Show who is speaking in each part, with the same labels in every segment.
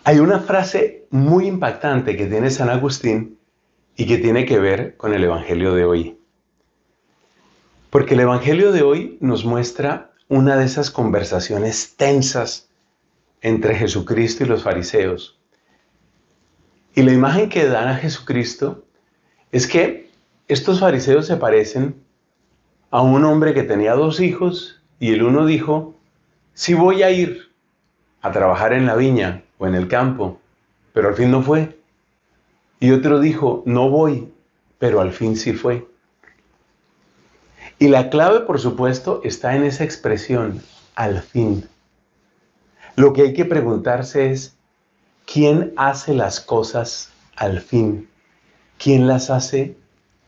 Speaker 1: Hay una frase muy impactante que tiene San Agustín y que tiene que ver con el Evangelio de hoy. Porque el Evangelio de hoy nos muestra una de esas conversaciones tensas entre Jesucristo y los fariseos. Y la imagen que dan a Jesucristo es que estos fariseos se parecen a un hombre que tenía dos hijos y el uno dijo, sí voy a ir a trabajar en la viña o en el campo, pero al fin no fue. Y otro dijo, no voy, pero al fin sí fue. Y la clave, por supuesto, está en esa expresión, al fin. Lo que hay que preguntarse es, ¿quién hace las cosas al fin? ¿Quién las hace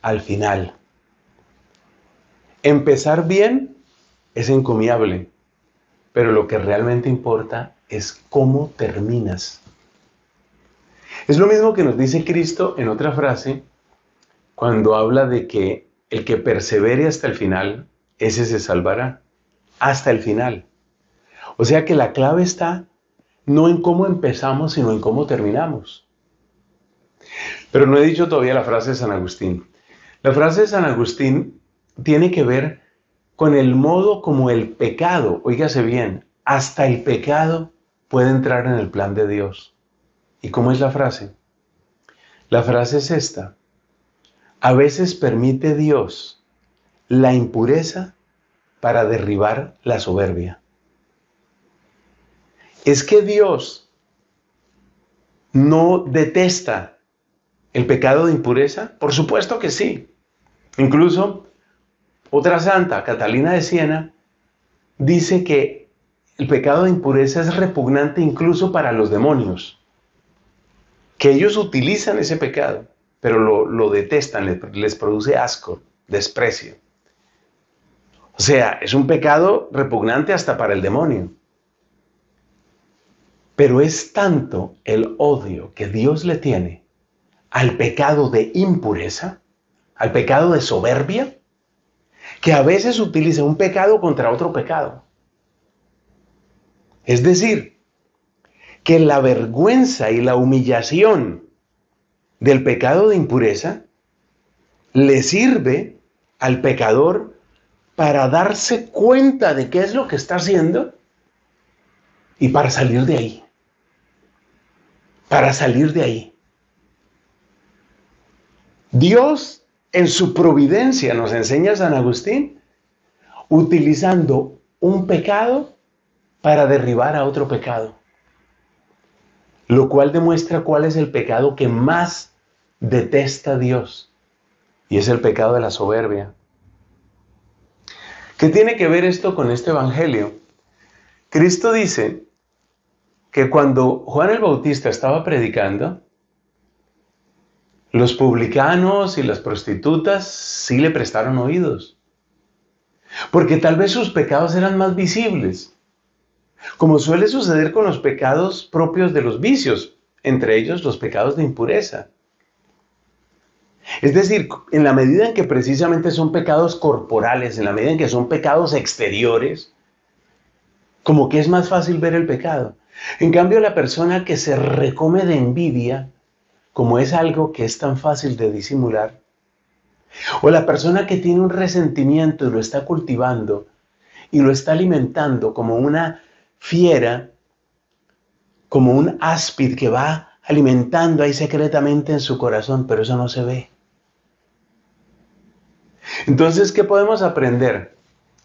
Speaker 1: al final? Empezar bien es encomiable, pero lo que realmente importa es cómo terminas. Es lo mismo que nos dice Cristo en otra frase, cuando habla de que el que persevere hasta el final, ese se salvará. Hasta el final. O sea que la clave está no en cómo empezamos, sino en cómo terminamos. Pero no he dicho todavía la frase de San Agustín. La frase de San Agustín tiene que ver con el modo como el pecado, óigase bien, hasta el pecado puede entrar en el plan de Dios. ¿Y cómo es la frase? La frase es esta. A veces permite Dios la impureza para derribar la soberbia. Es que Dios no detesta el pecado de impureza. Por supuesto que sí. Incluso otra santa, Catalina de Siena, dice que el pecado de impureza es repugnante incluso para los demonios, que ellos utilizan ese pecado, pero lo detestan, les produce asco, desprecio. O sea, es un pecado repugnante hasta para el demonio. Pero es tanto el odio que Dios le tiene al pecado de impureza, al pecado de soberbia, que a veces utiliza un pecado contra otro pecado. Es decir, que la vergüenza y la humillación del pecado de impureza le sirve al pecador para darse cuenta de qué es lo que está haciendo y para salir de ahí. Para salir de ahí. Dios, en su providencia, nos enseña San Agustín, utilizando un pecado para derribar a otro pecado. Lo cual demuestra cuál es el pecado que más detesta Dios. Y es el pecado de la soberbia. ¿Qué tiene que ver esto con este evangelio? Cristo dice que cuando Juan el Bautista estaba predicando, los publicanos y las prostitutas sí le prestaron oídos. Porque tal vez sus pecados eran más visibles. Como suele suceder con los pecados propios de los vicios, entre ellos los pecados de impureza. Es decir, en la medida en que precisamente son pecados corporales, en la medida en que son pecados exteriores, como que es más fácil ver el pecado. En cambio, la persona que se recome de envidia, como es algo que es tan fácil de disimular, o la persona que tiene un resentimiento y lo está cultivando y lo está alimentando como una fiera, como un áspid que va alimentando ahí secretamente en su corazón, pero eso no se ve. Entonces, ¿qué podemos aprender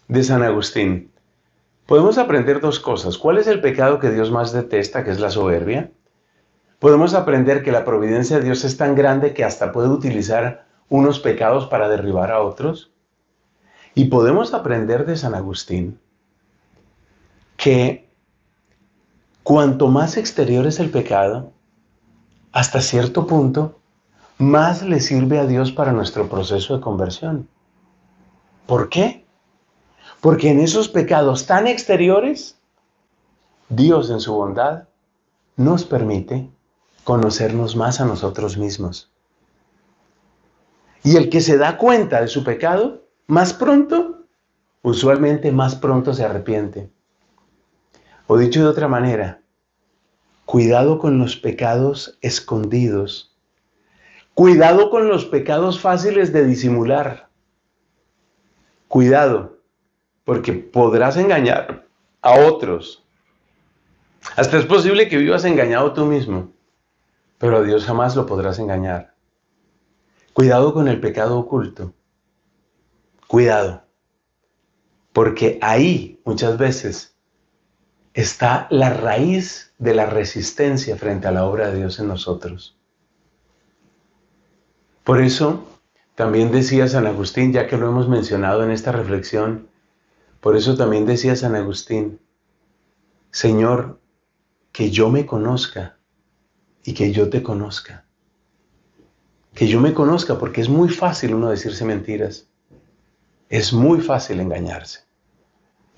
Speaker 1: de San Agustín? Podemos aprender dos cosas. ¿Cuál es el pecado que Dios más detesta, que es la soberbia? Podemos aprender que la providencia de Dios es tan grande que hasta puede utilizar unos pecados para derribar a otros. Y podemos aprender de San Agustín que cuanto más exterior es el pecado, hasta cierto punto, más le sirve a Dios para nuestro proceso de conversión. ¿Por qué? Porque en esos pecados tan exteriores, Dios en su bondad nos permite conocernos más a nosotros mismos. Y el que se da cuenta de su pecado, más pronto, usualmente más pronto se arrepiente. O dicho de otra manera, Cuidado con los pecados escondidos. Cuidado con los pecados fáciles de disimular. Cuidado, porque podrás engañar a otros. Hasta es posible que vivas engañado tú mismo, pero a Dios jamás lo podrás engañar. Cuidado con el pecado oculto. Cuidado, porque ahí muchas veces está la raíz de la resistencia frente a la obra de Dios en nosotros. Por eso, también decía San Agustín, ya que lo hemos mencionado en esta reflexión, por eso también decía San Agustín, Señor, que yo me conozca y que yo te conozca. Que yo me conozca, porque es muy fácil uno decirse mentiras. Es muy fácil engañarse.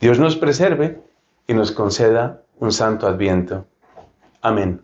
Speaker 1: Dios nos preserve y nos conceda un santo adviento. Amén.